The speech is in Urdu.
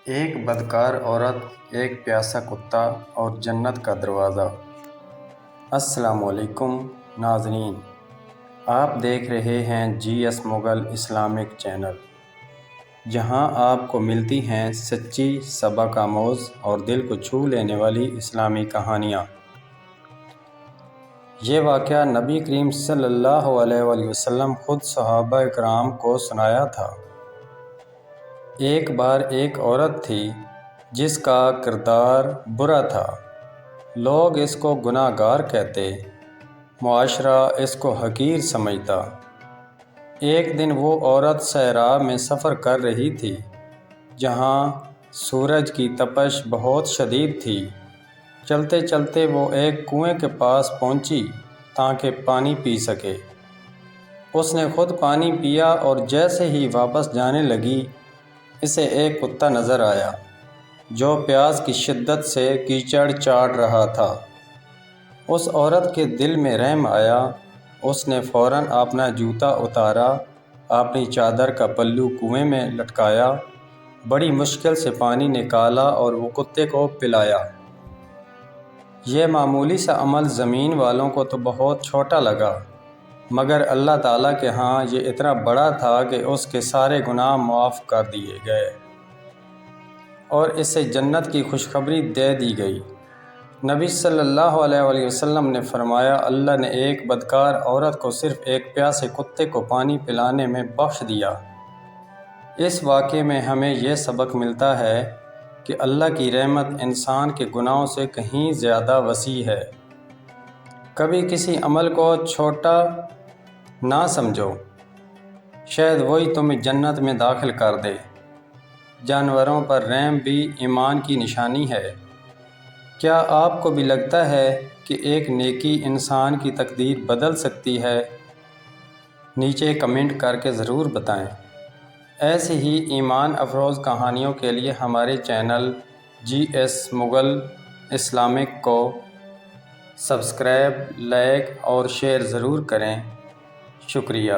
ایک بدکار عورت، ایک پیاسا کتا اور جنت کا دروازہ۔ السلام علیکم ناظرین، آپ دیکھ رہے ہیں جی ایس مغل اسلامک چینل، جہاں آپ کو ملتی ہیں سچی، سبق آموز اور دل کو چھو لینے والی اسلامی کہانیاں۔ یہ واقعہ نبی کریم صلی اللہ علیہ وآلہ وسلم خود صحابہ کرام کو سنایا تھا۔ ایک بار ایک عورت تھی جس کا کردار برا تھا۔ لوگ اس کو گناہ گار کہتے، معاشرہ اس کو حقیر سمجھتا۔ ایک دن وہ عورت صحرا میں سفر کر رہی تھی، جہاں سورج کی تپش بہت شدید تھی۔ چلتے چلتے وہ ایک کنویں کے پاس پہنچی تاکہ پانی پی سکے۔ اس نے خود پانی پیا اور جیسے ہی واپس جانے لگی، اسے ایک کتا نظر آیا جو پیاس کی شدت سے کیچڑ چاٹ رہا تھا۔ اس عورت کے دل میں رحم آیا۔ اس نے فوراً اپنا جوتا اتارا، اپنی چادر کا پلو کنویں میں لٹکایا، بڑی مشکل سے پانی نکالا اور وہ کتے کو پلایا۔ یہ معمولی سا عمل زمین والوں کو تو بہت چھوٹا لگا، مگر اللہ تعالیٰ کے ہاں یہ اتنا بڑا تھا کہ اس کے سارے گناہ معاف کر دیے گئے اور اسے جنت کی خوشخبری دے دی گئی۔ نبی صلی اللہ علیہ وآلہ وسلم نے فرمایا، اللہ نے ایک بدکار عورت کو صرف ایک پیاسے کتے کو پانی پلانے میں بخش دیا۔ اس واقعے میں ہمیں یہ سبق ملتا ہے کہ اللہ کی رحمت انسان کے گناہوں سے کہیں زیادہ وسیع ہے۔ کبھی کسی عمل کو چھوٹا نہ سمجھو، شاید وہی تمہیں جنت میں داخل کر دے۔ جانوروں پر رحم بھی ایمان کی نشانی ہے۔ کیا آپ کو بھی لگتا ہے کہ ایک نیکی انسان کی تقدیر بدل سکتی ہے؟ نیچے کمنٹ کر کے ضرور بتائیں۔ ایسے ہی ایمان افروز کہانیوں کے لیے ہمارے چینل جی ایس مغل اسلامک کو سبسکرائب، لائک اور شیئر ضرور کریں۔ شکریہ۔